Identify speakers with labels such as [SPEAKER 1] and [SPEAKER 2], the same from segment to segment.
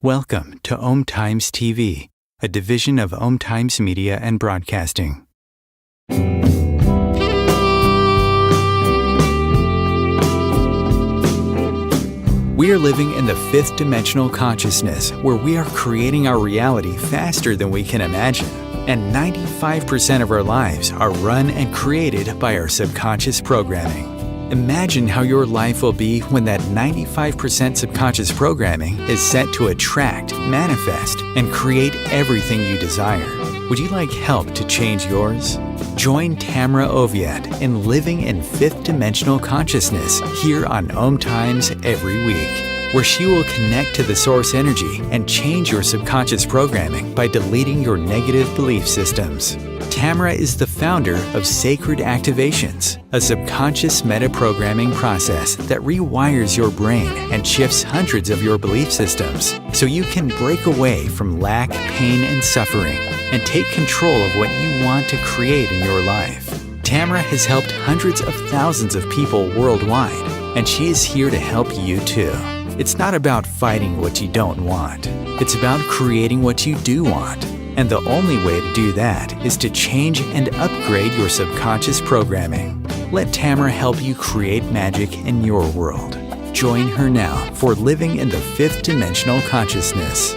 [SPEAKER 1] Welcome to OMTimes TV, a division of OMTimes Media and Broadcasting. We are living in the fifth dimensional consciousness, where we are creating our reality faster than we can imagine. And 95% of our lives are run and created by our subconscious programming. Imagine how your life will be when that 95% subconscious programming is set to attract, manifest, and create everything you desire. Would you like help to change yours? Join Tamra Oviatt in Living in Fifth Dimensional Consciousness here on OMTimes every week, where she will connect to the source energy and change your subconscious programming by deleting your negative belief systems. Tamra is the founder of Sacred Activations, a subconscious metaprogramming process that rewires your brain and shifts hundreds of your belief systems so you can break away from lack, pain, and suffering and take control of what you want to create in your life. Tamra has helped hundreds of thousands of people worldwide, and she is here to help you too. It's not about fighting what you don't want. It's about creating what you do want. And the only way to do that is to change and upgrade your subconscious programming. Let Tamra help you create magic in your world. Join her now for Living in the Fifth Dimensional Consciousness.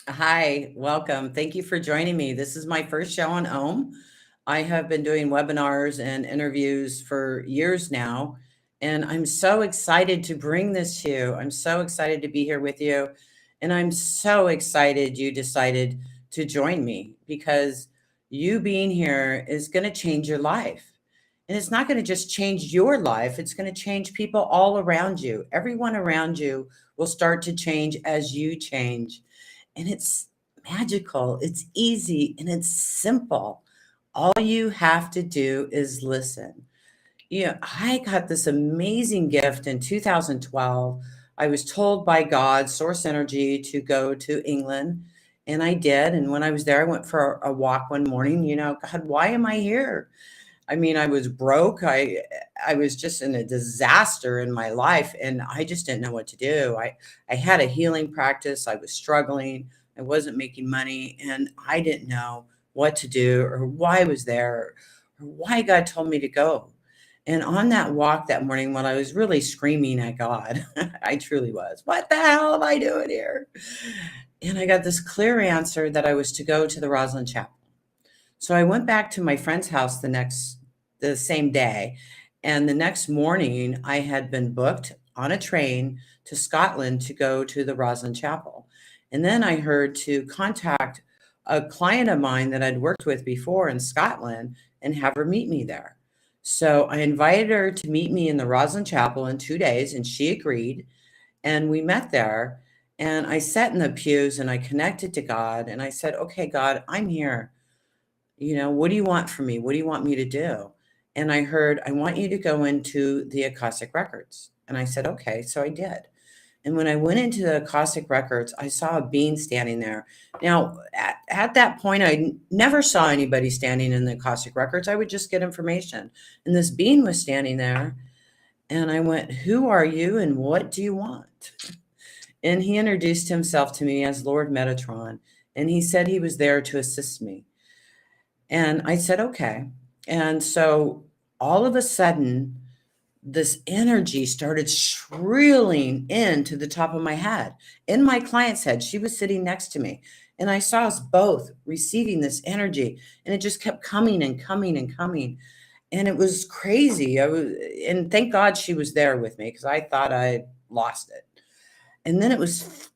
[SPEAKER 2] Hi, welcome. Thank you for joining me. This is my first show on OM. I have been doing webinars and interviews for years now, and I'm so excited to bring this to you. I'm so excited to be here with you, and I'm so excited you decided to join me, because you being here is going to change your life. And it's not going to just change your life. It's going to change people all around you. Everyone around you will start to change as you change. And it's magical. It's easy and it's simple. All you have to do is listen. I got this amazing gift in 2012. I was told by God, source energy, to go to England. And I did. And when I was there, I went for a walk one morning. God, why am I here? I mean, I was broke. I was just in a disaster in my life, and I just didn't know what to do. I had a healing practice. I was struggling. I wasn't making money, and I didn't know what to do or why I was there or why God told me to go. And on that walk that morning, when I was really screaming at God, I truly was, what the hell am I doing here? And I got this clear answer that I was to go to the Roslyn Chapel. So I went back to my friend's house the same day. And the next morning, I had been booked on a train to Scotland to go to the Roslyn Chapel. And then I heard to contact a client of mine that I'd worked with before in Scotland and have her meet me there. So I invited her to meet me in the Roslyn Chapel in 2 days, and she agreed. And we met there. And I sat in the pews and I connected to God. And I said, okay, God, I'm here. What do you want from me? What do you want me to do? And I heard, I want you to go into the Akashic Records. And I said, okay. So I did. And when I went into the Akashic Records, I saw a being standing there. Now, at that point, I never saw anybody standing in the Akashic Records. I would just get information. And this being was standing there. And I went, who are you and what do you want? And he introduced himself to me as Lord Metatron. And he said he was there to assist me. And I said, okay. And so all of a sudden, this energy started shrilling into the top of my head, in my client's head. She was sitting next to me. And I saw us both receiving this energy. And it just kept coming and coming and coming. And it was crazy. And thank God she was there with me, because I thought I lost it. And then it was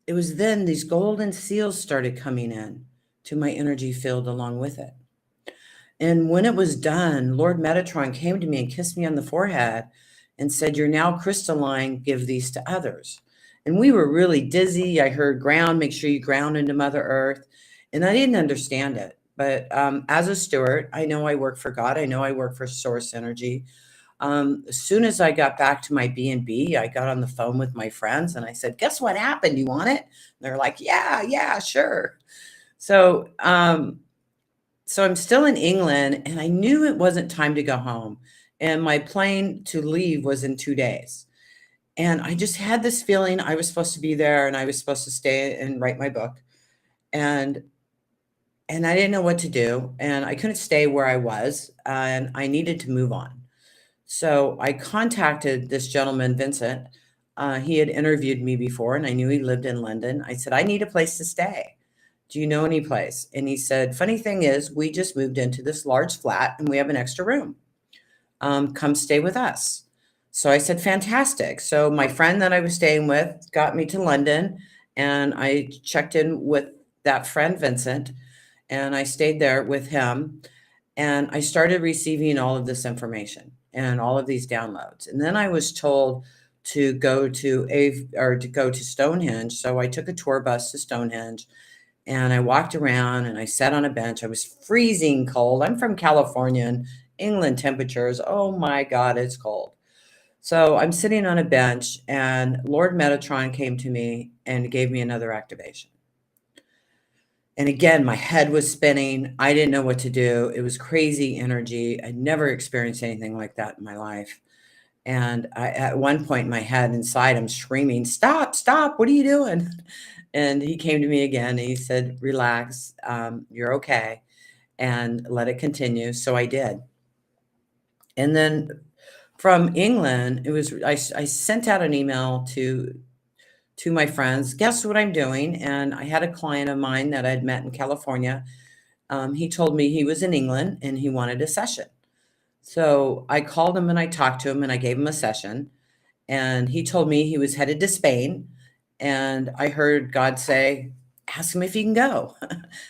[SPEAKER 2] then these golden seals started coming in to my energy field along with it. And when it was done, Lord Metatron came to me and kissed me on the forehead and said, you're now crystalline, give these to others. And we were really dizzy. I heard ground, make sure you ground into Mother Earth. And I didn't understand it. But as a steward, I know I work for God. I know I work for source energy. As soon as I got back to my B&B, I got on the phone with my friends and I said, guess what happened? You want it? And they're like, yeah, sure. So I'm still in England, and I knew it wasn't time to go home. And my plane to leave was in 2 days. And I just had this feeling I was supposed to be there, and I was supposed to stay and write my book. And I didn't know what to do, and I couldn't stay where I was, and I needed to move on. So I contacted this gentleman, Vincent. He had interviewed me before, and I knew he lived in London. I said, I need a place to stay. Do you know any place? And he said, funny thing is, we just moved into this large flat and we have an extra room. Come stay with us. So I said, fantastic. So my friend that I was staying with got me to London, and I checked in with that friend, Vincent, and I stayed there with him. And I started receiving all of this information and all of these downloads. And then I was told to go to Stonehenge. So I took a tour bus to Stonehenge. And I walked around and I sat on a bench. I was freezing cold. I'm from California, and England temperatures, oh my God, it's cold. So I'm sitting on a bench, and Lord Metatron came to me and gave me another activation. And again, my head was spinning. I didn't know what to do. It was crazy energy. I'd never experienced anything like that in my life. And at one point in my head inside, I'm screaming, stop, what are you doing? And he came to me again, and he said, relax, you're okay, and let it continue. So I did. And then from England, I sent out an email to my friends, guess what I'm doing? And I had a client of mine that I'd met in California. He told me he was in England and he wanted a session. So I called him and I talked to him and I gave him a session. And he told me he was headed to Spain. And I heard God say, ask him if he can go.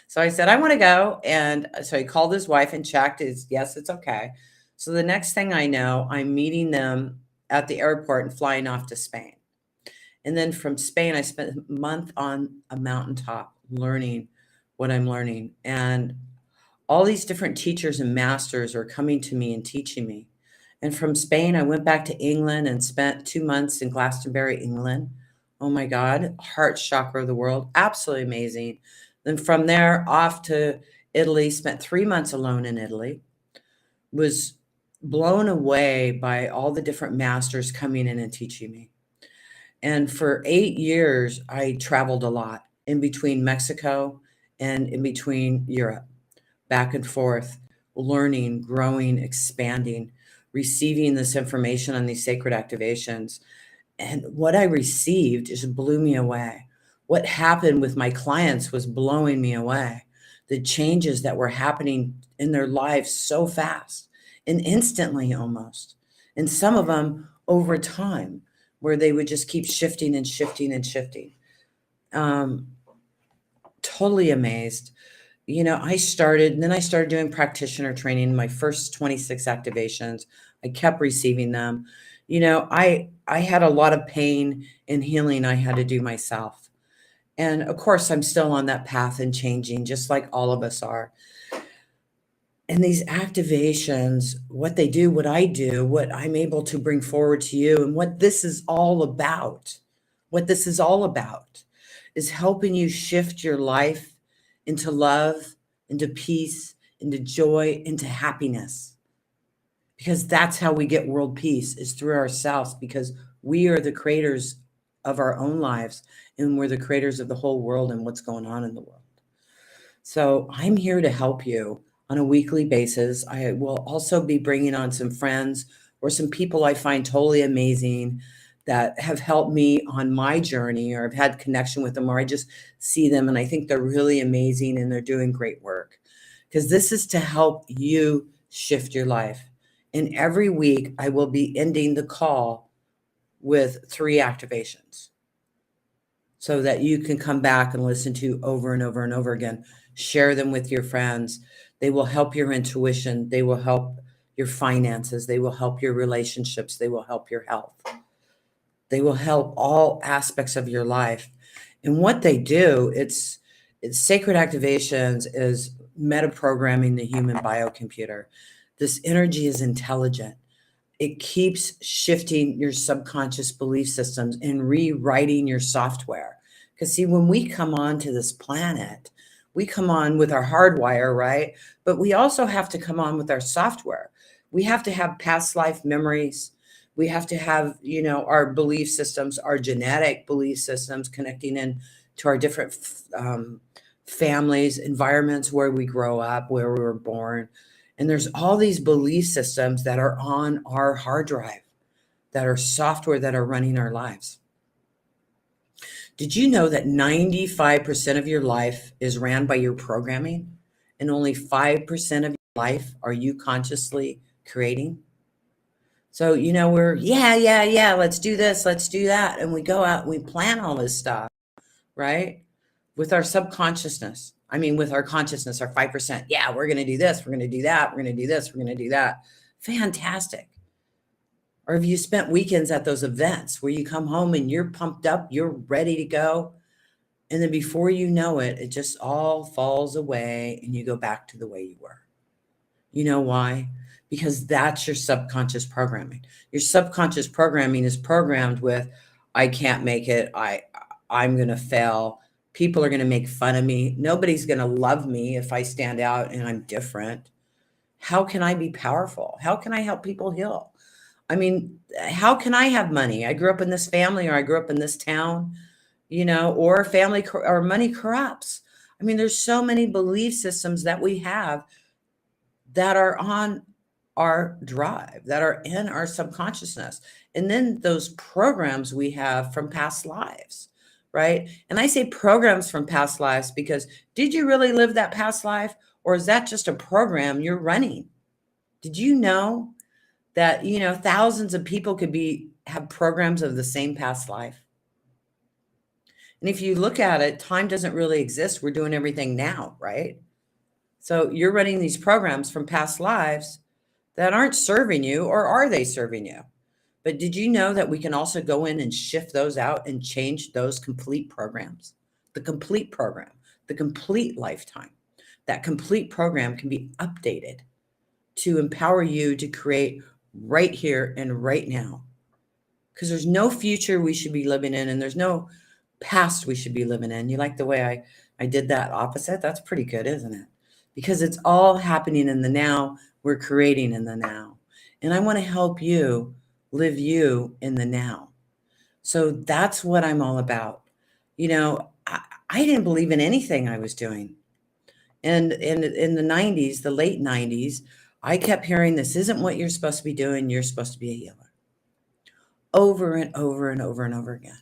[SPEAKER 2] So I said, I want to go. And so he called his wife and checked. Yes, it's okay. So the next thing I know, I'm meeting them at the airport and flying off to Spain. And then from Spain, I spent a month on a mountaintop learning what I'm learning. And all these different teachers and masters are coming to me and teaching me. And from Spain, I went back to England and spent 2 months in Glastonbury, England. Oh my God, heart chakra of the world, absolutely amazing. Then from there off to Italy, spent 3 months alone in Italy, was blown away by all the different masters coming in and teaching me. And for 8 years, I traveled a lot in between Mexico and in between Europe, back and forth, learning, growing, expanding, receiving this information on these sacred activations. And what I received just blew me away. What happened with my clients was blowing me away. The changes that were happening in their lives so fast and instantly almost. And some of them over time, where they would just keep shifting and shifting and shifting. Totally amazed. I started doing practitioner training, my first 26 activations. I kept receiving them. I had a lot of pain and healing I had to do myself. And of course, I'm still on that path and changing, just like all of us are. And these activations, what they do, what I do, what I'm able to bring forward to you, and what this is all about, is helping you shift your life into love, into peace, into joy, into happiness. Because that's how we get world peace, is through ourselves, because we are the creators of our own lives, and we're the creators of the whole world and what's going on in the world. So I'm here to help you on a weekly basis. I will also be bringing on some friends or some people I find totally amazing that have helped me on my journey, or I've had connection with them, or I just see them and I think they're really amazing and they're doing great work. Because this is to help you shift your life. And every week I will be ending the call with 3 activations so that you can come back and listen to over and over and over again. Share them with your friends. They will help your intuition. They will help your finances. They will help your relationships. They will help your health. They will help all aspects of your life. And what they do, it's sacred activations is metaprogramming the human biocomputer. This energy is intelligent. It keeps shifting your subconscious belief systems and rewriting your software. Because see, when we come on to this planet, we come on with our hardwire, right? But we also have to come on with our software. We have to have past life memories. We have to have, our belief systems, our genetic belief systems connecting in to our different families, environments where we grow up, where we were born. And there's all these belief systems that are on our hard drive, that are software that are running our lives. Did you know that 95% of your life is ran by your programming, and only 5% of your life are you consciously creating? So, we're, yeah, let's do this, let's do that. And we go out and we plan all this stuff, right? With our subconsciousness. With our consciousness, our 5%. Yeah, we're going to do this. We're going to do that. We're going to do this. We're going to do that. Fantastic. Or have you spent weekends at those events where you come home and you're pumped up, you're ready to go. And then before you know it, it just all falls away and you go back to the way you were. You know why? Because that's your subconscious programming. Your subconscious programming is programmed with, I can't make it. I'm going to fail. People are going to make fun of me. Nobody's going to love me if I stand out and I'm different. How can I be powerful? How can I help people heal? How can I have money? I grew up in this family, or I grew up in this town, or family or money corrupts. There's so many belief systems that we have that are on our drive, that are in our subconsciousness. And then those programs we have from past lives. Right? And I say programs from past lives because did you really live that past life, or is that just a program you're running? Did you know that, thousands of people could have programs of the same past life? And if you look at it, time doesn't really exist. We're doing everything now, right? So you're running these programs from past lives that aren't serving you, or are they serving you? But did you know that we can also go in and shift those out and change those complete programs? The complete program, the complete lifetime, that complete program can be updated to empower you to create right here and right now. Because there's no future we should be living in, and there's no past we should be living in. You like the way I did that opposite? That's pretty good, isn't it? Because it's all happening in the now. We're creating in the now. And I want to help you live you in the now. So that's what I'm all about. You know, I didn't believe in anything I was doing. And in the 90s, the late 90s, I kept hearing, this isn't what you're supposed to be doing. You're supposed to be a healer. Over and over and over and over again.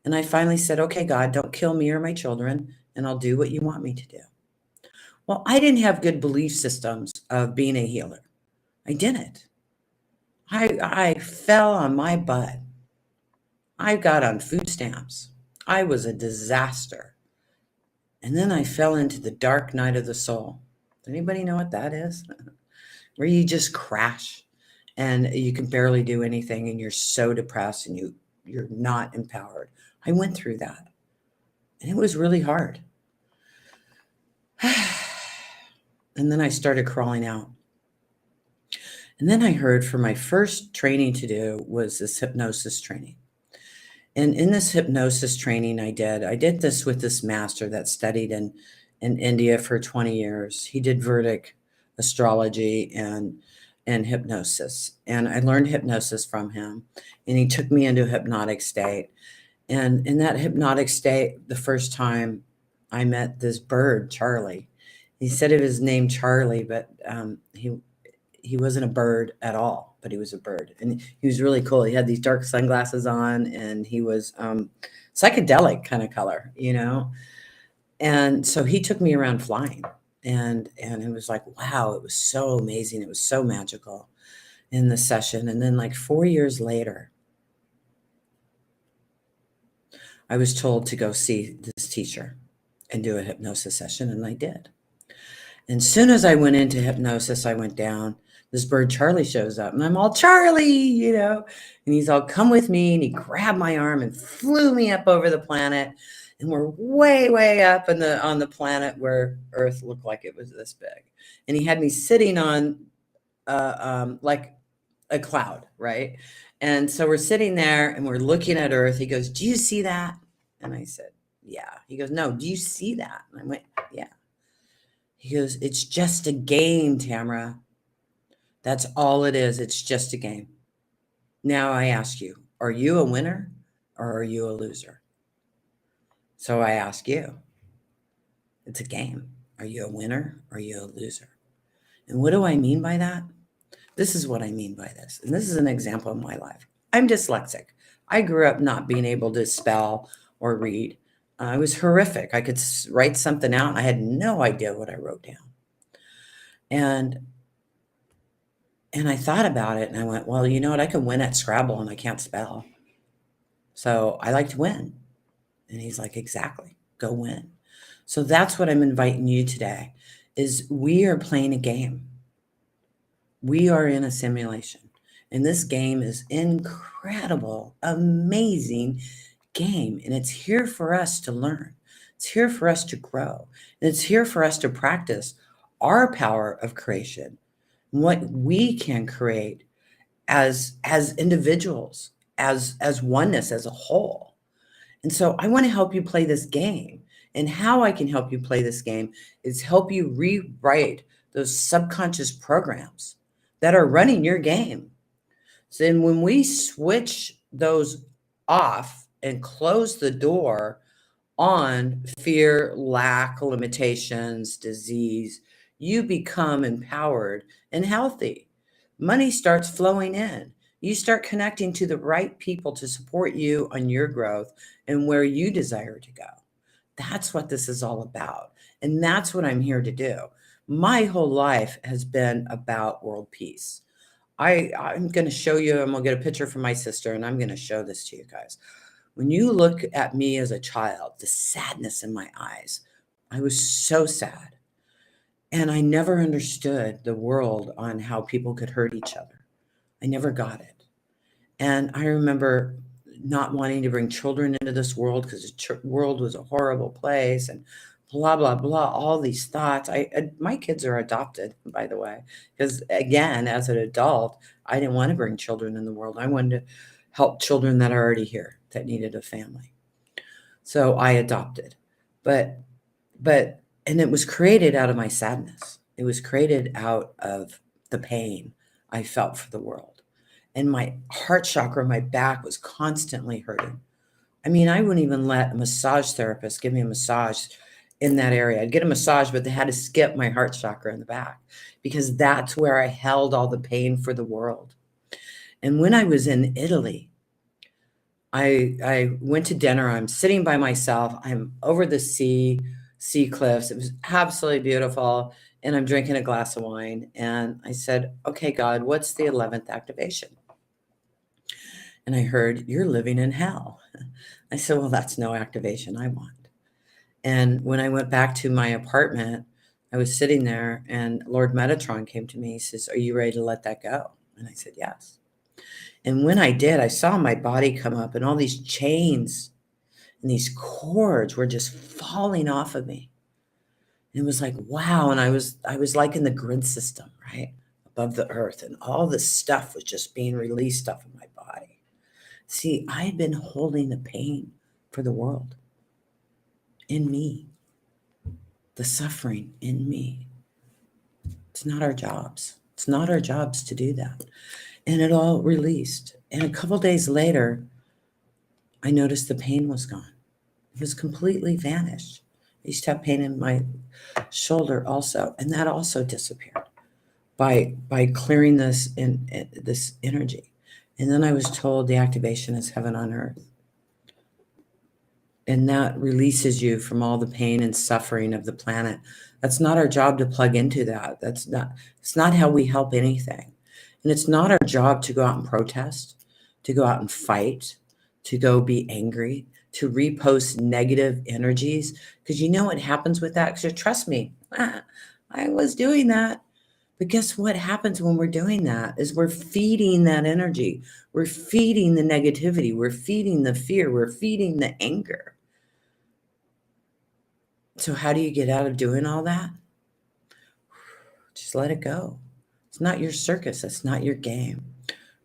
[SPEAKER 2] And I finally said, okay, God, don't kill me or my children, and I'll do what you want me to do. Well, I didn't have good belief systems of being a healer. I didn't. I fell on my butt. I got on food stamps. I was a disaster. And then I fell into the dark night of the soul. Does anybody know what that is? Where you just crash and you can barely do anything, and you're so depressed and you're not empowered. I went through that, and it was really hard. And then I started crawling out. And then I heard, for my first training to do was this hypnosis training. And in this hypnosis training I did this with this master that studied in India for 20 years. He did Vedic astrology and hypnosis. And I learned hypnosis from him. And he took me into a hypnotic state. And in that hypnotic state, the first time I met this bird, Charlie. He said it was named Charlie, but he wasn't a bird at all, but he was a bird. And he was really cool. He had these dark sunglasses on, and he was psychedelic kind of color, you know? And so he took me around flying, and it was like, wow, it was so amazing. It was so magical in the session. And then like 4 years later, I was told to go see this teacher and do a hypnosis session, and I did. And as soon as I went into hypnosis, I went down. This bird Charlie shows up, and I'm all, Charlie, you know, and he's all, come with me. And he grabbed my arm and flew me up over the planet. And we're way, way up on the planet where Earth looked like it was this big. And he had me sitting on like a cloud, right? And so we're sitting there and we're looking at Earth. He goes, do you see that? And I said, yeah. He goes, no, do you see that? And I went, yeah. He goes, it's just a game, Tamra. That's all it is. It's just a game. Now I ask you, are you a winner or are you a loser? So I ask you, it's a game. Are you a winner or are you a loser? And what do I mean by that? This is what I mean by this. And this is an example of my life. I'm dyslexic. I grew up not being able to spell or read. It was horrific. I could write something out, and I had no idea what I wrote down. And I thought about it, and I went, well, you know what? I can win at Scrabble, and I can't spell. So I like to win. And he's like, exactly. Go win. So that's what I'm inviting you today, is we are playing a game. We are in a simulation. And this game is incredible, amazing game. And it's here for us to learn. It's here for us to grow. And it's here for us to practice our power of creation, what we can create as individuals, as oneness, as a whole. And so I want to help you play this game. And how I can help you play this game is help you rewrite those subconscious programs that are running your game. So then when we switch those off and close the door on fear, lack, limitations, disease, you become empowered and healthy. Money starts flowing in. You start connecting to the right people to support you on your growth and where you desire to go. That's what this is all about. And that's what I'm here to do. My whole life has been about world peace. I'm going to show you, and we'll get a picture from my sister, and I'm going to show this to you guys. When you look at me as a child, the sadness in my eyes, I was so sad. And I never understood the world on how people could hurt each other. I never got it. And I remember not wanting to bring children into this world because the world was a horrible place and blah, blah, blah, all these thoughts. My kids are adopted, by the way, because again, as an adult, I didn't want to bring children in the world. I wanted to help children that are already here that needed a family. So I adopted. But and it was created out of my sadness. It was created out of the pain I felt for the world. And my heart chakra, my back was constantly hurting. I mean, I wouldn't even let a massage therapist give me a massage in that area. I'd get a massage, but they had to skip my heart chakra in the back because that's where I held all the pain for the world. And when I was in Italy, I went to dinner. I'm sitting by myself. I'm over the sea cliffs. It was absolutely beautiful. And I'm drinking a glass of wine. And I said, okay, God, what's the 11th activation? And I heard, you're living in hell. I said, well, that's no activation I want. And when I went back to my apartment, I was sitting there and Lord Metatron came to me. He says, are you ready to let that go? And I said, yes. And when I did, I saw my body come up and all these chains and these cords were just falling off of me. And it was like, wow. And I was like in the grid system, right? Above the earth. And all this stuff was just being released off of my body. See, I had been holding the pain for the world in me, the suffering in me. It's not our jobs. It's not our jobs to do that. And it all released. And a couple days later, I noticed the pain was gone. It was completely vanished. I used to have pain in my shoulder also, and that also disappeared by clearing this energy. And then I was told the activation is heaven on earth. And that releases you from all the pain and suffering of the planet. That's not our job to plug into that. It's not how we help anything. And it's not our job to go out and protest, to go out and fight, to go be angry, to repost negative energies. Because you know what happens with that? Because trust me, I was doing that. But guess what happens when we're doing that is we're feeding that energy. We're feeding the negativity. We're feeding the fear. We're feeding the anger. So how do you get out of doing all that? Just let it go. It's not your circus. It's not your game.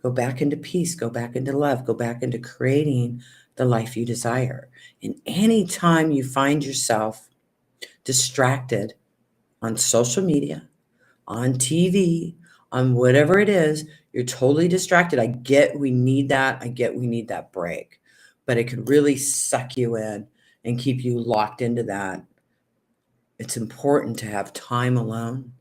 [SPEAKER 2] Go back into peace. Go back into love. Go back into creating the life you desire. And anytime you find yourself distracted on social media, on TV, on whatever it is, you're totally distracted. I get we need that. I get we need that break. But it could really suck you in and keep you locked into that. It's important to have time alone,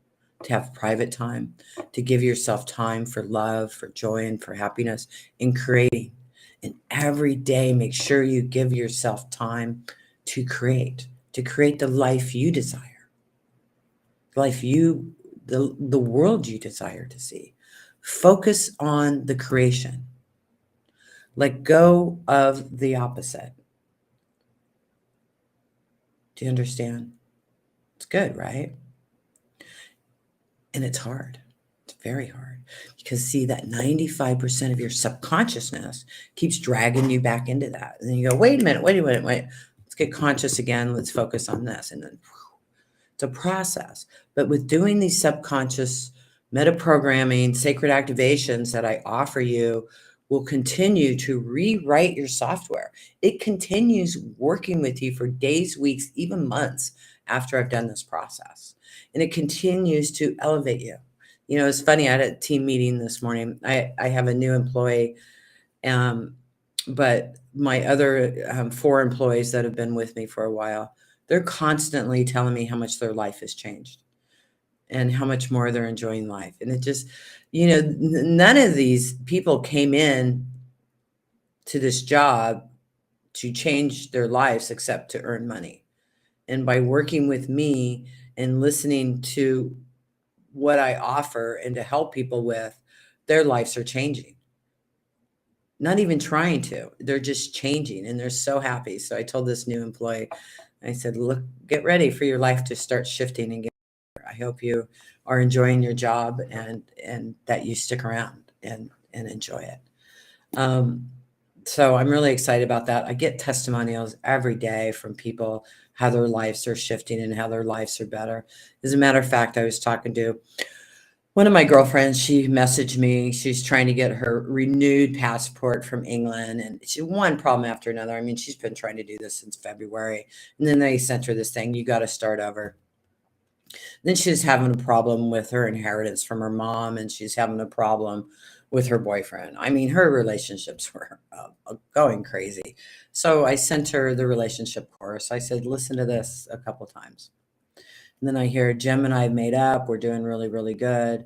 [SPEAKER 2] to have private time, to give yourself time for love, for joy, and for happiness in creating. And every day, make sure you give yourself time to create the life you desire, the world you desire to see. Focus on the creation. Let go of the opposite. Do you understand? It's good, right? And it's hard. It's very hard because see that 95% of your subconsciousness keeps dragging you back into that. And then you go, wait a minute. Let's get conscious again. Let's focus on this. And then it's a process. But with doing these subconscious metaprogramming, sacred activations that I offer you will continue to rewrite your software. It continues working with you for days, weeks, even months after I've done this process. And it continues to elevate you. You know, it's funny. I had a team meeting this morning. I have a new employee, but my other 4 employees that have been with me for a while, they're constantly telling me how much their life has changed and how much more they're enjoying life. And it just, you know, none of these people came in to this job to change their lives except to earn money. And by working with me and listening to what I offer and to help people with, their lives are changing. not even trying to. They're just changing and they're so happy. So I told this new employee, I said, look, get ready for your life to start shifting and get better. I hope you are enjoying your job and that you stick around and enjoy it. So I'm really excited about that. I get testimonials every day from people, how their lives are shifting and how their lives are better. As a matter of fact, I was talking to one of my girlfriends. She messaged me. She's trying to get her renewed passport from England, and she one problem after another. I mean, she's been trying to do this since February, and then they sent her this thing, you got to start over. Then she's having a problem with her inheritance from her mom, and she's having a problem with her boyfriend. I mean, her relationships were going crazy. So I sent her the relationship course. I said, listen to this a couple times. And then I hear Jim and I have made up. We're doing really, really good.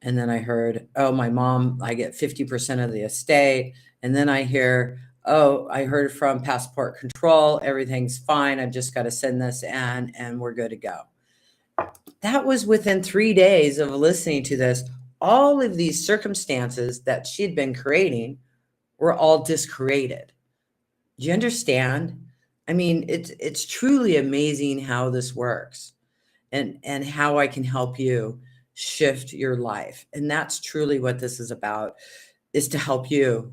[SPEAKER 2] And then I heard, oh, my mom, I get 50% of the estate. And then I hear, oh, I heard from passport control. Everything's fine. I've just got to send this in and we're good to go. That was within 3 days of listening to this. All of these circumstances that she'd been creating were all discreated. Do you understand? I mean, it's truly amazing how this works and how I can help you shift your life. And that's truly what this is about, is to help you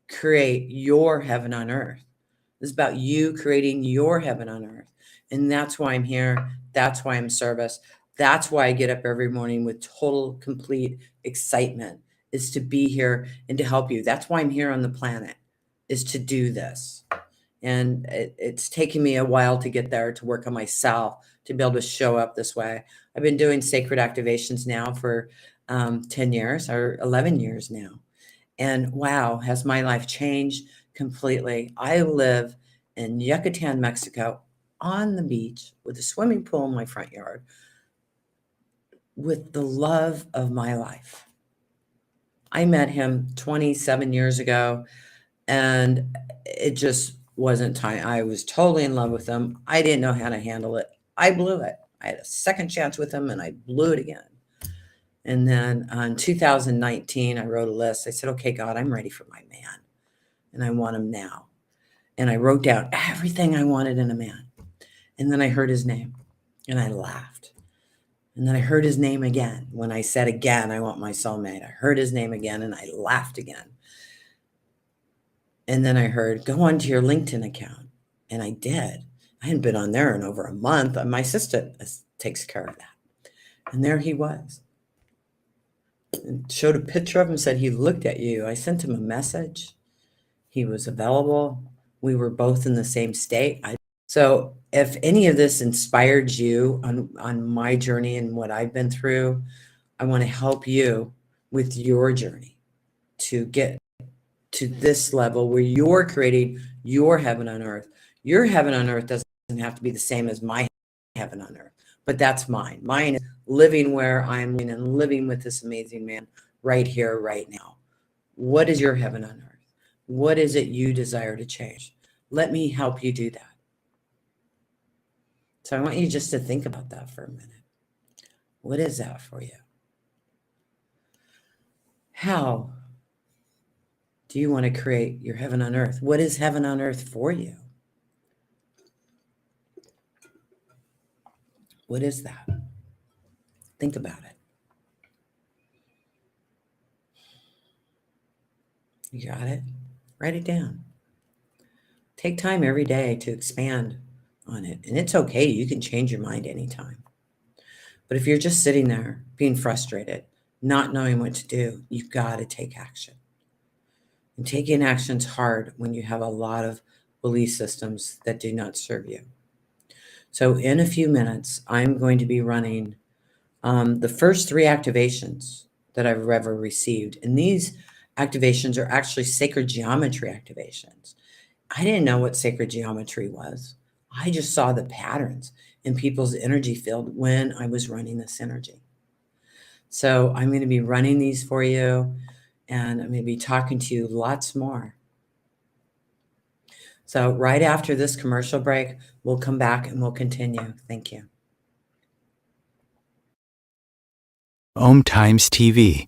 [SPEAKER 2] create your heaven on earth. It's about you creating your heaven on earth. And that's why I'm here. That's why I'm service. That's why I get up every morning with total, complete excitement, is to be here and to help you. That's why I'm here on the planet, is to do this. And it's taken me a while to get there, to work on myself, to be able to show up this way. I've been doing sacred activations now for 10 years or 11 years now. And wow, has my life changed completely. I live in Yucatan, Mexico, on the beach with a swimming pool in my front yard, with the love of my life. I met him 27 years ago, and it just wasn't time. I was totally in love with him. I didn't know how to handle it. I blew it. I had a second chance with him, and I blew it again. And then in 2019, I wrote a list. I said, okay, God, I'm ready for my man, and I want him now. And I wrote down everything I wanted in a man. And then I heard his name, and I laughed. And then I heard his name again. When I said again, I want my soulmate, I heard his name again, and I laughed again. And then I heard, go onto your LinkedIn account. And I did. I hadn't been on there in over a month. My assistant takes care of that. And there he was. And showed a picture of him, said he looked at you. I sent him a message. He was available. We were both in the same state. So if any of this inspired you on my journey and what I've been through, I want to help you with your journey to get to this level where you're creating your heaven on earth. Your heaven on earth doesn't have to be the same as my heaven on earth, but that's mine. Mine is living where I'm living and living with this amazing man right here, right now. What is your heaven on earth? What is it you desire to change? Let me help you do that. So I want you just to think about that for a minute. What is that for you? How do you want to create your heaven on earth? What is heaven on earth for you? What is that? Think about it. You got it? Write it down. Take time every day to expand on it. And it's okay. You can change your mind anytime. But if you're just sitting there being frustrated, not knowing what to do, you've got to take action. And taking action's hard when you have a lot of belief systems that do not serve you. So in a few minutes, I'm going to be running the first 3 activations that I've ever received. And these activations are actually sacred geometry activations. I didn't know what sacred geometry was. I just saw the patterns in people's energy field when I was running this energy. So I'm going to be running these for you, and I'm going to be talking to you lots more. So right after this commercial break, we'll come back and we'll continue. Thank you.
[SPEAKER 1] OMTimes TV.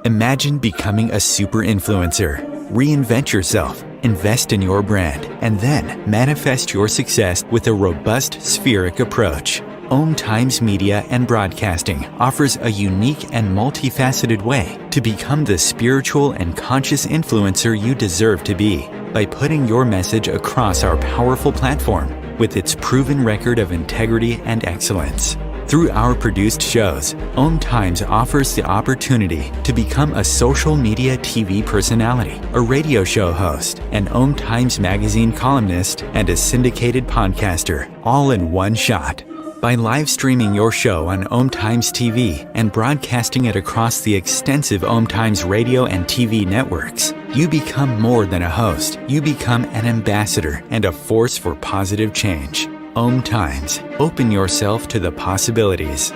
[SPEAKER 1] Imagine becoming a super influencer. Reinvent yourself, invest in your brand, and then manifest your success with a robust spheric approach. OMTimes Media and Broadcasting offers a unique and multifaceted way to become the spiritual and conscious influencer you deserve to be by putting your message across our powerful platform with its proven record of integrity and excellence. Through our produced shows, OMTimes offers the opportunity to become a social media TV personality, a radio show host, an OMTimes magazine columnist, and a syndicated podcaster, all in one shot. By live streaming your show on OMTimes TV and broadcasting it across the extensive OMTimes radio and TV networks, you become more than a host. You become an ambassador and a force for positive change. OMTimes. Open yourself to the possibilities.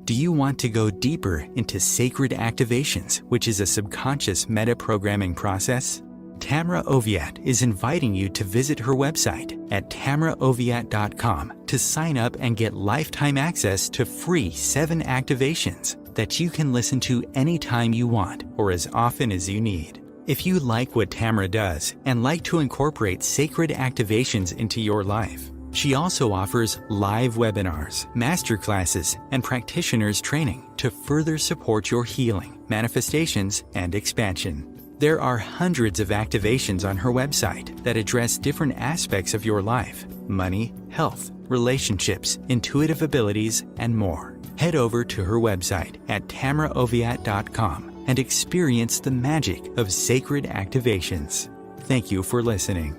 [SPEAKER 1] Do you want to go deeper into sacred activations, which is a subconscious metaprogramming process? Tamra Oviatt is inviting you to visit her website at tamraoviatt.com to sign up and get lifetime access to free 7 activations that you can listen to anytime you want or as often as you need. If you like what Tamra does and like to incorporate sacred activations into your life, she also offers live webinars, masterclasses, and practitioners training to further support your healing, manifestations, and expansion. There are hundreds of activations on her website that address different aspects of your life: money, health, relationships, intuitive abilities, and more. Head over to her website at tamraoviatt.com and experience the magic of sacred activations. Thank you for listening.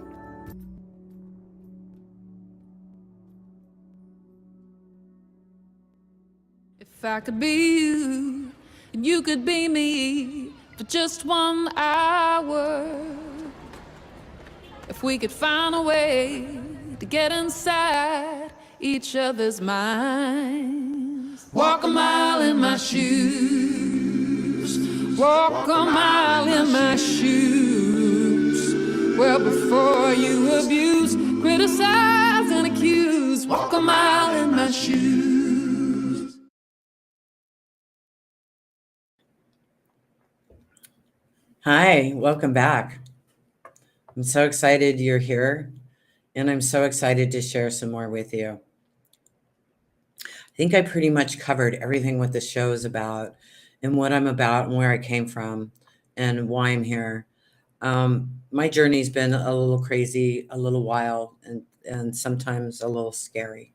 [SPEAKER 3] If I could be you, and you could be me for just 1 hour. If we could find a way to get inside each other's minds. Walk a mile in my shoes. Walk a mile in my shoes. Well, before you abuse, criticize, and accuse. Walk a mile in my shoes.
[SPEAKER 2] Hi, welcome back. I'm so excited you're here, and I'm so excited to share some more with you. I think I pretty much covered everything what the show is about and what I'm about and where I came from and why I'm here. My journey's been a little crazy, a little wild, and sometimes a little scary.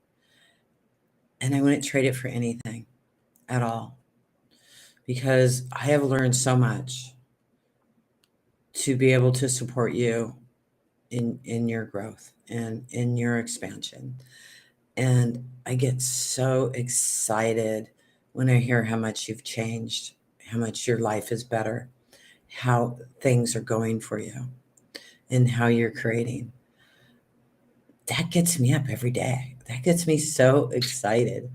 [SPEAKER 2] And I wouldn't trade it for anything at all, because I have learned so much to be able to support you in your growth and in your expansion. And I get so excited when I hear how much you've changed, how much your life is better, how things are going for you, and how you're creating. That gets me up every day. That gets me so excited.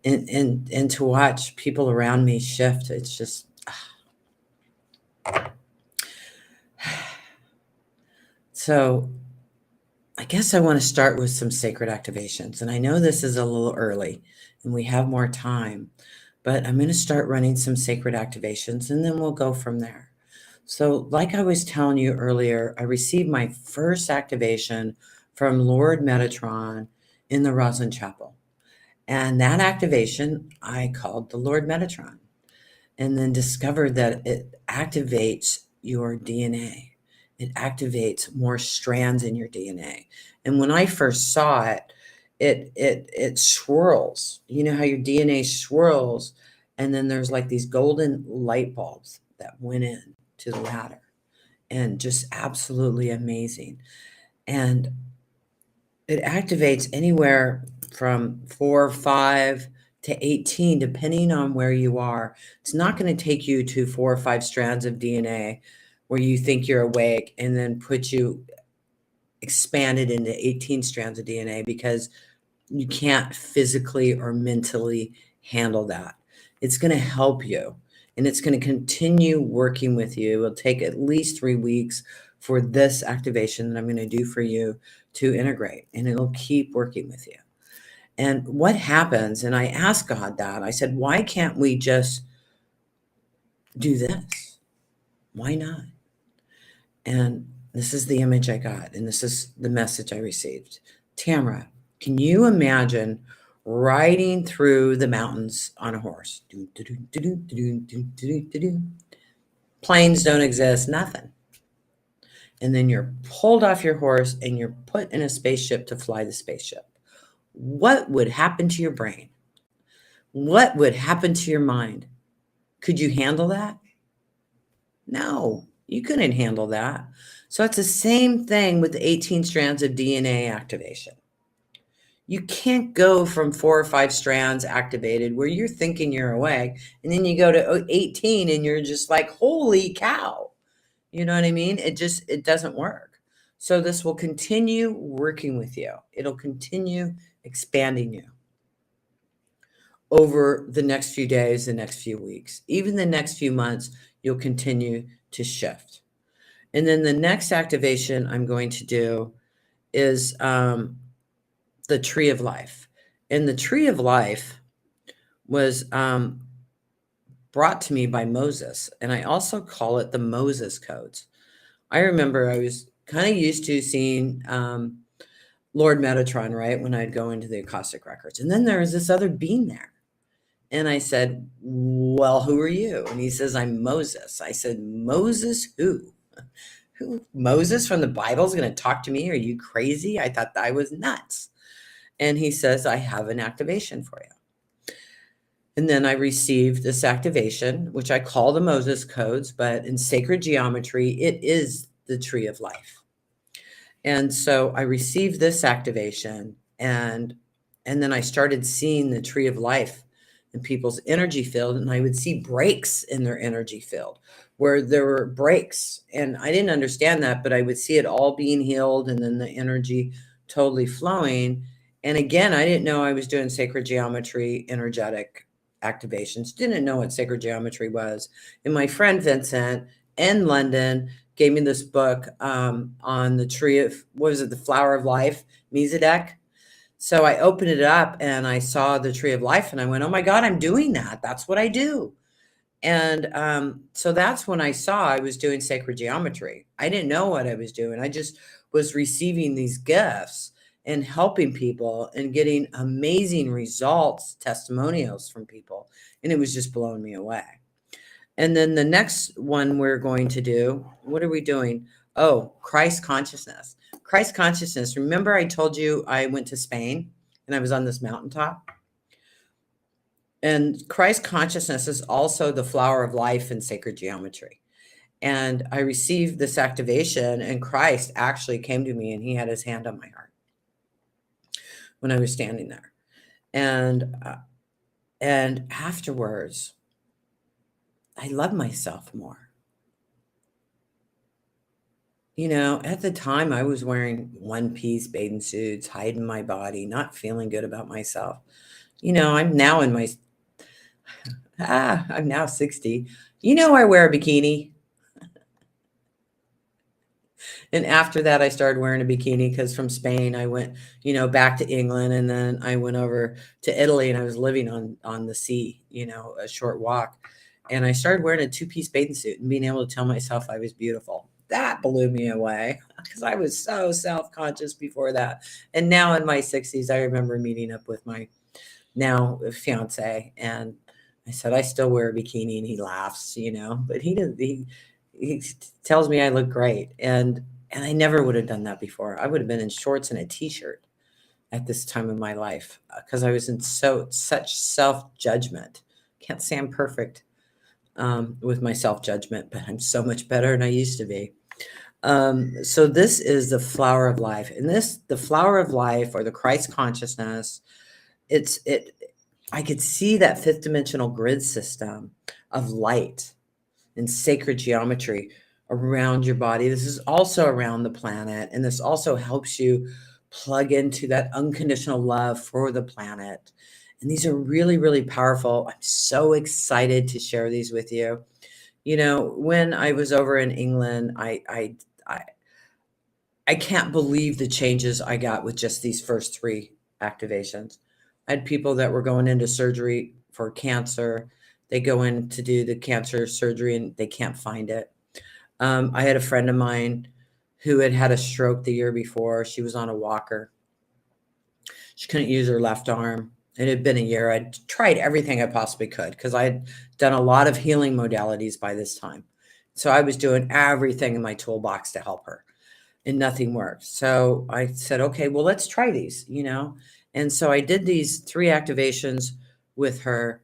[SPEAKER 2] And to watch people around me shift, it's just... So I guess I want to start with some sacred activations. And I know this is a little early and we have more time, but I'm going to start running some sacred activations and then we'll go from there. So like I was telling you earlier, I received my first activation from Lord Metatron in the Roslyn Chapel. And that activation I called the Lord Metatron, and then discovered that it activates your DNA. It activates more strands in your DNA. And when I first saw it, it swirls. You know how your DNA swirls, and then there's like these golden light bulbs that went in to the ladder, and just absolutely amazing. And it activates anywhere from 4 or 5 to 18, depending on where you are. It's not going to take you to 4 or 5 strands of DNA where you think you're awake and then put you expanded into 18 strands of DNA, because you can't physically or mentally handle that. It's going to help you, and it's going to continue working with you. It'll take at least 3 weeks for this activation that I'm going to do for you to integrate, and it'll keep working with you. And what happens, and I asked God that, I said, why can't we just do this? Why not? And this is the image I got, and this is the message I received. Tamra, can you imagine riding through the mountains on a horse? Planes don't exist, nothing. And then you're pulled off your horse and you're put in a spaceship to fly the spaceship. What would happen to your brain? What would happen to your mind? Could you handle that? No, you couldn't handle that. So it's the same thing with the 18 strands of DNA activation. You can't go from 4 or 5 strands activated where you're thinking you're awake, and then you go to 18 and you're just like, holy cow. You know what I mean? It doesn't work. So this will continue working with you. It'll continue expanding you over the next few days, the next few weeks, even the next few months. You'll continue to shift. And then the next activation I'm going to do is the Tree of Life. And the Tree of Life was brought to me by Moses. And I also call it the Moses codes. I remember I was kind of used to seeing Lord Metatron, right, when I'd go into the Akashic records. And then there was this other being there. And I said, well, who are you? And he says, I'm Moses. I said, Moses who? Who? Moses from the Bible is going to talk to me? Are you crazy? I thought I was nuts. And he says, I have an activation for you. And then I received this activation, which I call the Moses codes, but in sacred geometry, it is the Tree of Life. And so I received this activation, and then I started seeing the Tree of Life in people's energy field, and I would see breaks in their energy field where there were breaks. And I didn't understand that, but I would see it all being healed and then the energy totally flowing. And again, I didn't know I was doing sacred geometry, energetic activations, didn't know what sacred geometry was. And my friend Vincent in London gave me this book on the tree of, what was it, the Flower of Life, Mesadek. So I opened it up and I saw the Tree of Life and I went, oh my God, I'm doing that. That's what I do. And so that's when I saw I was doing sacred geometry. I didn't know what I was doing. I just was receiving these gifts and helping people and getting amazing results, testimonials from people. And it was just blowing me away. And then the next one we're going to do, what are we doing? Oh, Christ consciousness. Christ consciousness. Remember I told you I went to Spain and I was on this mountaintop? And Christ consciousness is also the flower of life in sacred geometry. And I received this activation, and Christ actually came to me and he had his hand on my heart when I was standing there. And afterwards, I love myself more. You know, at the time I was wearing one-piece bathing suits, hiding my body, not feeling good about myself. You know, I'm now in my, I'm now 60. You know, I wear a bikini. And after that, I started wearing a bikini because from Spain, I went, you know, back to England. And then I went over to Italy and I was living on the sea, you know, a short walk. And I started wearing a two-piece bathing suit and being able to tell myself I was beautiful. That blew me away because I was so self-conscious before that. And now in my 60s, I remember meeting up with my now fiance. And I said, I still wear a bikini, and he laughs, you know, but he tells me I look great. And I never would have done that before. I would have been in shorts and a t-shirt at this time of my life because I was in such self-judgment. Can't say I'm perfect with my self-judgment, but I'm so much better than I used to be. So this is the flower of life. And the flower of life, or the Christ consciousness, I could see that fifth dimensional grid system of light and sacred geometry around your body. This is also around the planet. And this also helps you plug into that unconditional love for the planet. And these are really, really powerful. I'm so excited to share these with you. You know, when I was over in England, I can't believe the changes I got with just these first 3 activations. I had people that were going into surgery for cancer. They go in to do the cancer surgery and they can't find it. I had a friend of mine who had had a stroke the year before. She was on a walker. She couldn't use her left arm. It had been a year. I'd tried everything I possibly could because I had done a lot of healing modalities by this time. So I was doing everything in my toolbox to help her, and nothing worked. So I said, okay, well, let's try these, And so I did these 3 activations with her.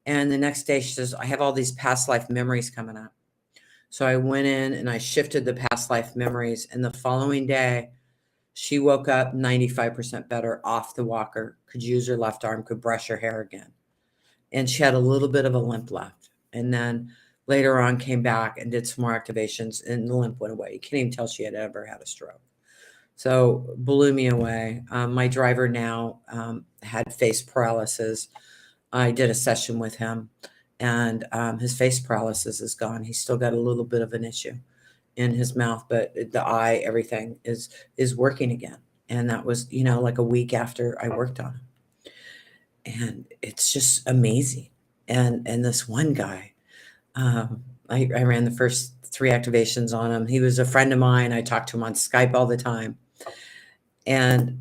[SPEAKER 2] And the next day she says, I have all these past life memories coming up. So I went in and I shifted the past life memories. And the following day, she woke up 95% better off the walker, could use her left arm, could brush her hair again. And she had a little bit of a limp left. And then later on came back and did some more activations and the limp went away. You can't even tell she had ever had a stroke. So blew me away. My driver now had face paralysis. I did a session with him and his face paralysis is gone. He's still got a little bit of an issue in his mouth, but the eye, everything is working again. And that was, like a week after I worked on him. And it's just amazing. And this one guy, I ran the first 3 activations on him. He was a friend of mine. I talked to him on Skype all the time. And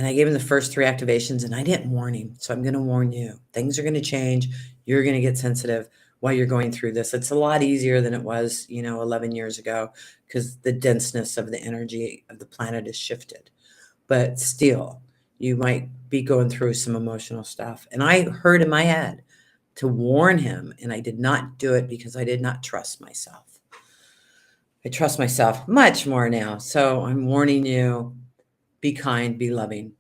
[SPEAKER 2] I gave him the first 3 activations and I didn't warn him. So I'm going to warn you. Things are going to change. You're going to get sensitive while you're going through this. It's a lot easier than it was, 11 years ago because the denseness of the energy of the planet has shifted. But still, you might be going through some emotional stuff. And I heard in my head to warn him, and I did not do it because I did not trust myself. I trust myself much more now. So I'm warning you, be kind, be loving.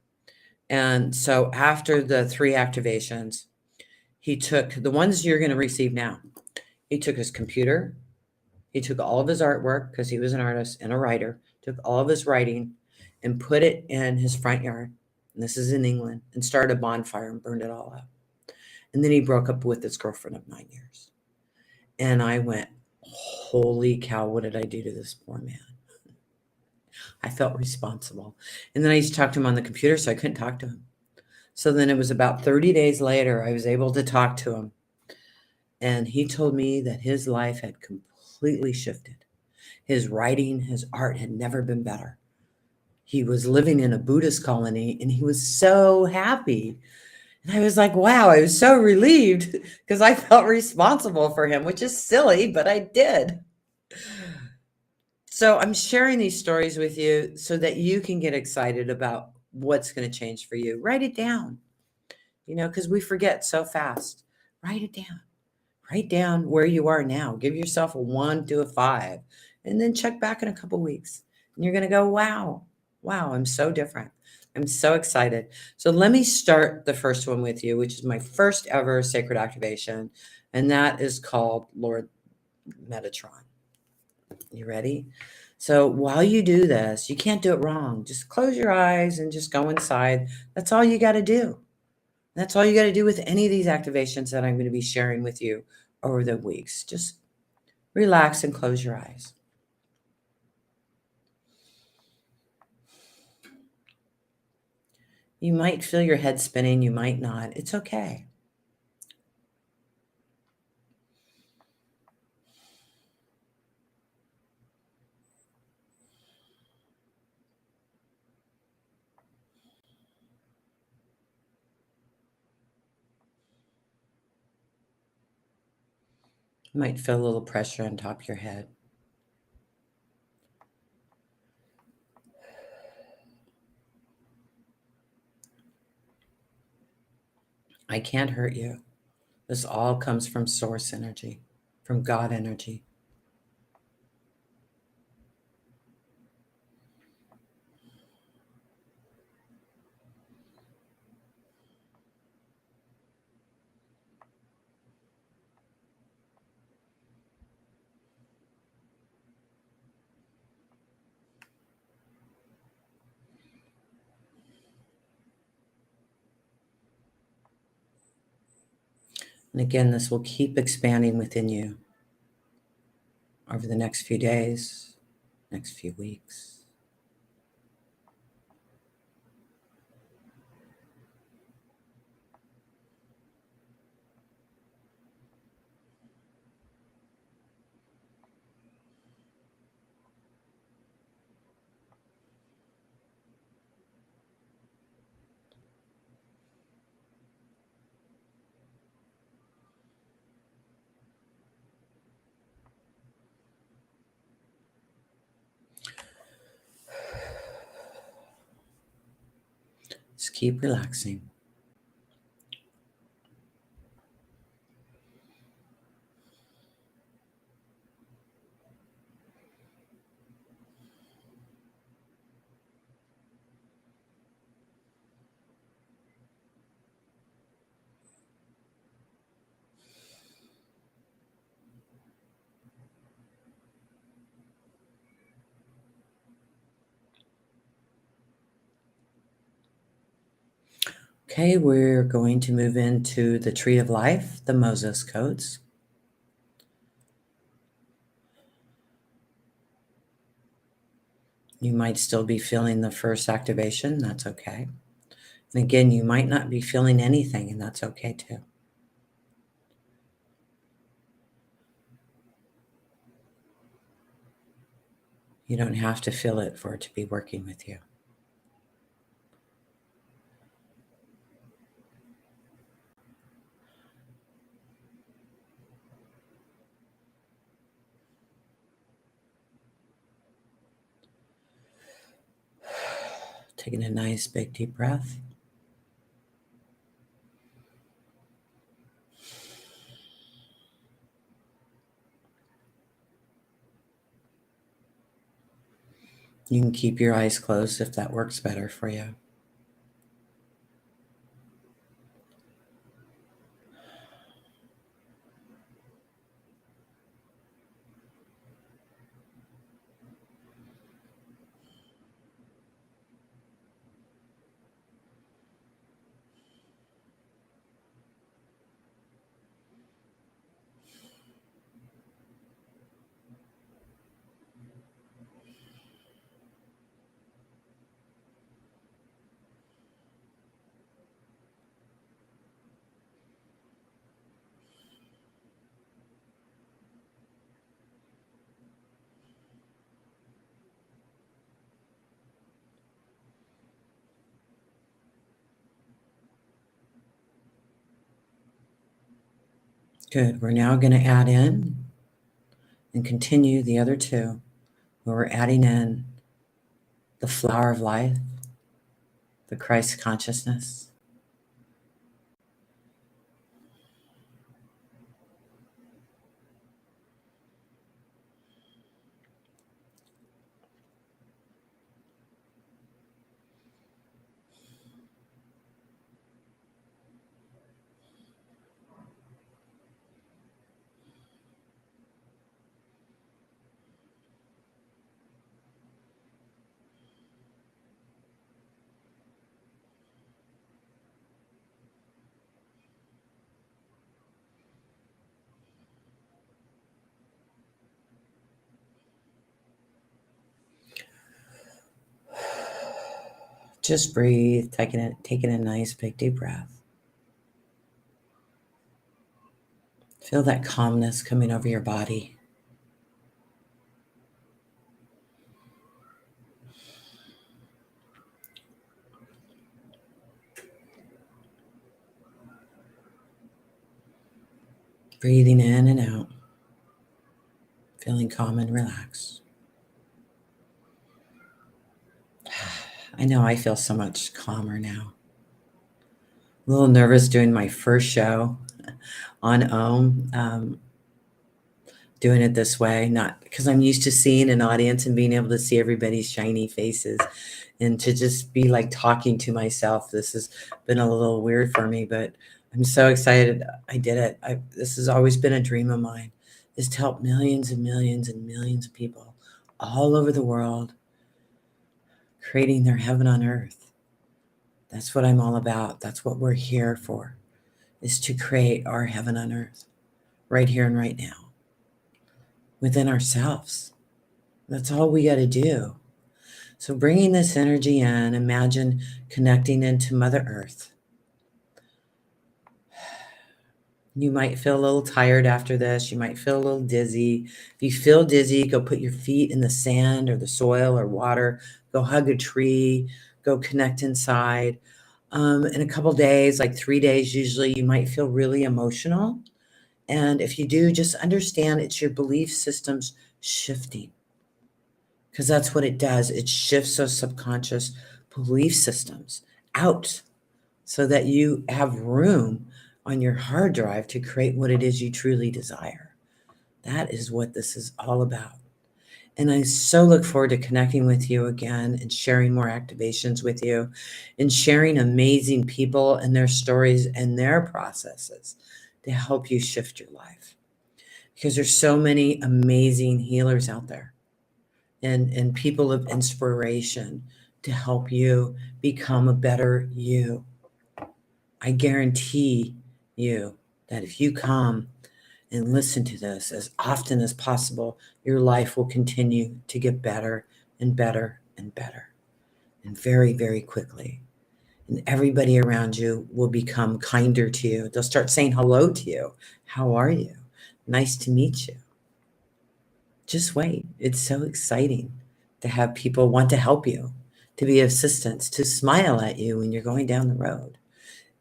[SPEAKER 2] And so after the 3 activations, he took the ones you're going to receive now. He took his computer. He took all of his artwork because he was an artist and a writer, took all of his writing and put it in his front yard. And this is in England, and started a bonfire and burned it all up. And then he broke up with his girlfriend of 9 years. And I went, holy cow, what did I do to this poor man? I felt responsible. And then I used to talk to him on the computer, so I couldn't talk to him. So then it was about 30 days later, I was able to talk to him. And he told me that his life had completely shifted. His writing, his art had never been better. He was living in a Buddhist colony and he was so happy. And I was like, wow, I was so relieved because I felt responsible for him, which is silly, but I did. So I'm sharing these stories with you so that you can get excited about what's going to change for you. Write it down, because we forget so fast. Write it down. Write down where you are now. Give yourself a 1 to a 5, and then check back in a couple weeks. And you're going to go, wow, I'm so different. I'm so excited. So let me start the first one with you, which is my first ever sacred activation. And that is called Lord Metatron. You ready? So while you do this, you can't do it wrong. Just close your eyes and just go inside. That's all you got to do. That's all you got to do with any of these activations that I'm going to be sharing with you over the weeks. Just relax and close your eyes. You might feel your head spinning. You might not. It's okay. You might feel a little pressure on top of your head. I can't hurt you. This all comes from source energy, from God energy. And again, this will keep expanding within you over the next few days, next few weeks. Just keep relaxing. Okay, we're going to move into the Tree of Life, the Moses codes. You might still be feeling the first activation. That's okay. And again, you might not be feeling anything, and that's okay too. You don't have to feel it for it to be working with you. Taking a nice big deep breath. You can keep your eyes closed if that works better for you. Good. We're now going to add in and continue the other two, where we're adding in the flower of life, the Christ consciousness. Just breathe, taking a nice big deep breath. Feel that calmness coming over your body. Breathing in and out. Feeling calm and relaxed. I know I feel so much calmer now. A little nervous doing my first show on Om. Doing it this way, not because I'm used to seeing an audience and being able to see everybody's shiny faces, and to just be like talking to myself. This has been a little weird for me, but I'm so excited I did it. This has always been a dream of mine, is to help millions and millions and millions of people all over the world creating their heaven on earth. That's what I'm all about. That's what we're here for, is to create our heaven on earth right here and right now. Within ourselves. That's all we got to do. So bringing this energy in, imagine connecting into Mother Earth. You might feel a little tired after this. You might feel a little dizzy. If you feel dizzy, go put your feet in the sand or the soil or water. Go hug a tree. Go connect inside. In a couple days, like 3 days usually, you might feel really emotional. And if you do, just understand it's your belief systems shifting, because that's what it does. It shifts those subconscious belief systems out so that you have room on your hard drive to create what it is you truly desire. That is what this is all about. And I so look forward to connecting with you again and sharing more activations with you and sharing amazing people and their stories and their processes to help you shift your life. Because there's so many amazing healers out there and people of inspiration to help you become a better you. I guarantee you that if you come and listen to this as often as possible, your life will continue to get better and better and better, and very, very quickly. And everybody around you will become kinder to you. They'll start saying hello to you. How are you? Nice to meet you. Just wait. It's so exciting to have people want to help you, to be of assistance, to smile at you when you're going down the road.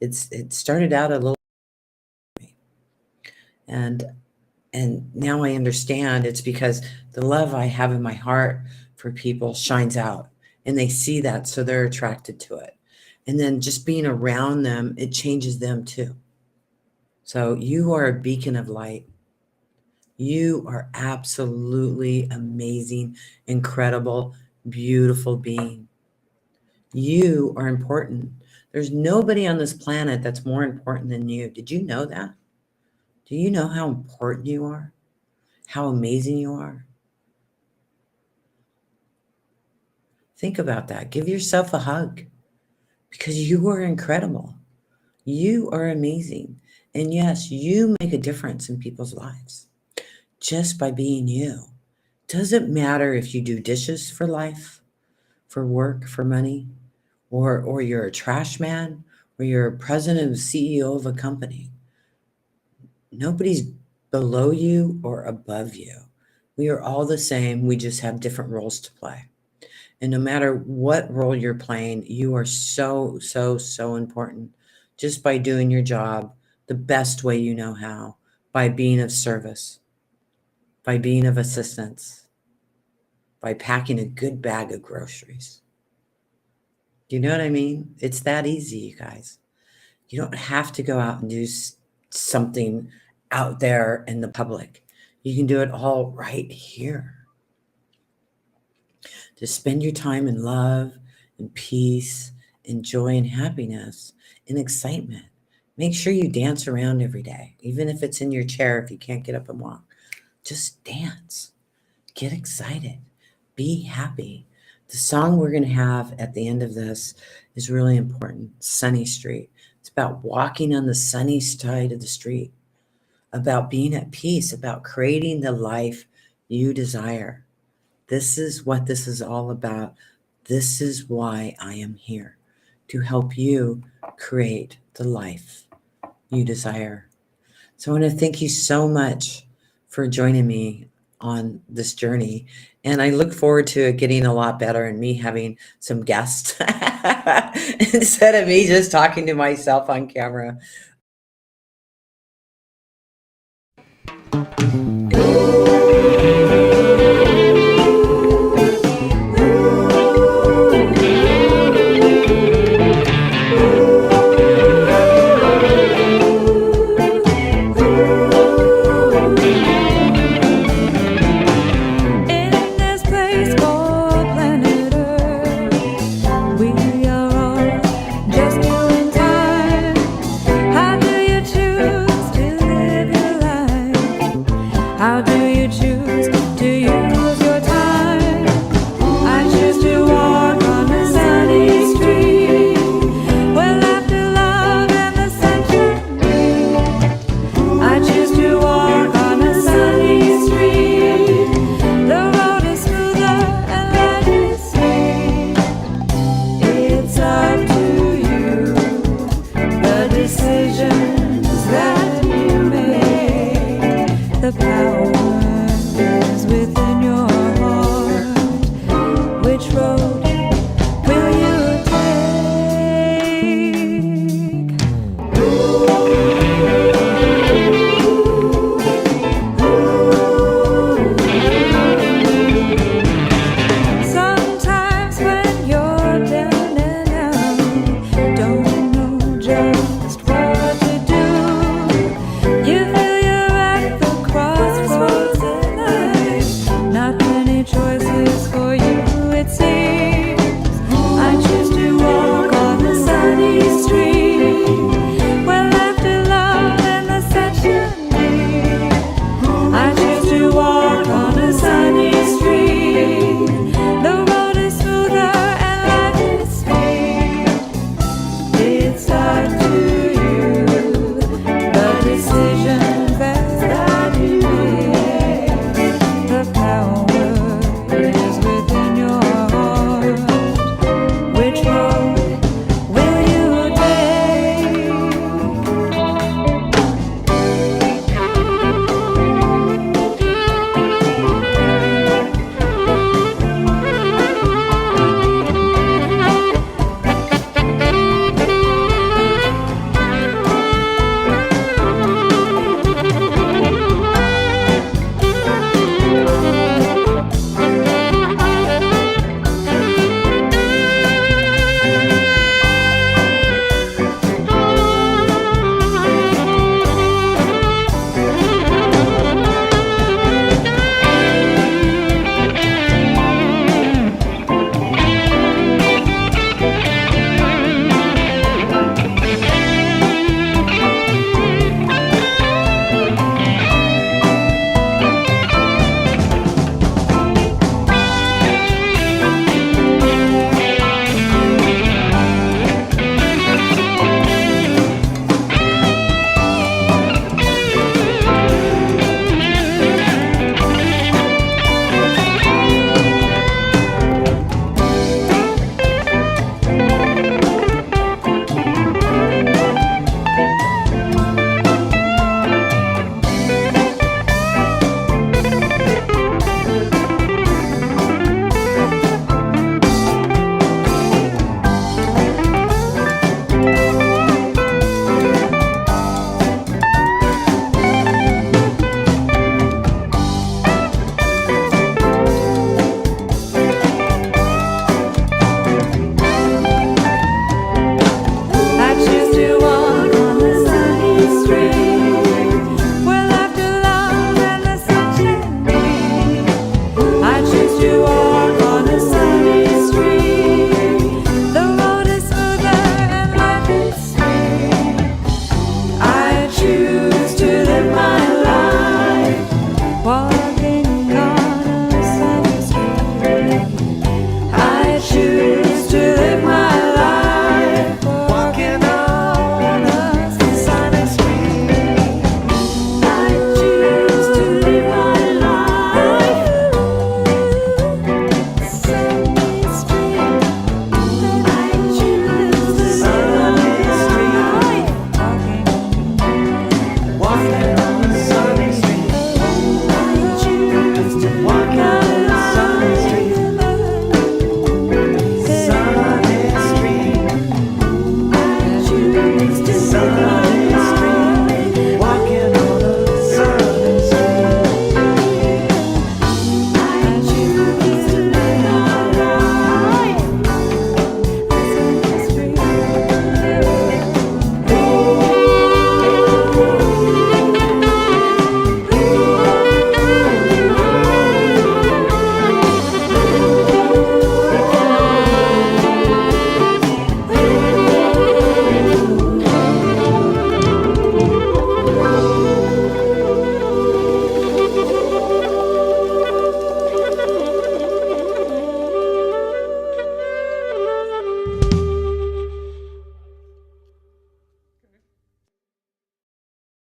[SPEAKER 2] It started out a little, and now I understand it's because the love I have in my heart for people shines out, and they see that, so they're attracted to it. And then just being around them, it changes them too. So you are a beacon of light. You are absolutely amazing, incredible, beautiful being. You are important. There's nobody on this planet that's more important than you. Did you know that? Do you know how important you are? How amazing you are? Think about that. Give yourself a hug because you are incredible. You are amazing. And yes, you make a difference in people's lives just by being you. Doesn't matter if you do dishes for life, for work, for money, or you're a trash man, or you're a president or CEO of a company. Nobody's below you or above you. We are all the same. We just have different roles to play. And no matter what role you're playing, you are so, so, so important just by doing your job the best way you know how, by being of service, by being of assistance, by packing a good bag of groceries. Do you know what I mean? It's that easy, you guys. You don't have to go out and do something out there in the public. You can do it all right here. Just spend your time in love and peace and joy and happiness and excitement. Make sure you dance around every day, even if it's in your chair, if you can't get up and walk. Just dance. Get excited. Be happy. The song we're going to have at the end of this is really important. Sunny Street. It's about walking on the sunny side of the street, about being at peace, about creating the life you desire. This is what this is all about. This is why I am here, to help you create the life you desire. So I want to thank you so much for joining me on this journey. And I look forward to it getting a lot better and me having some guests instead of me just talking to myself on camera.
[SPEAKER 4] Metatron.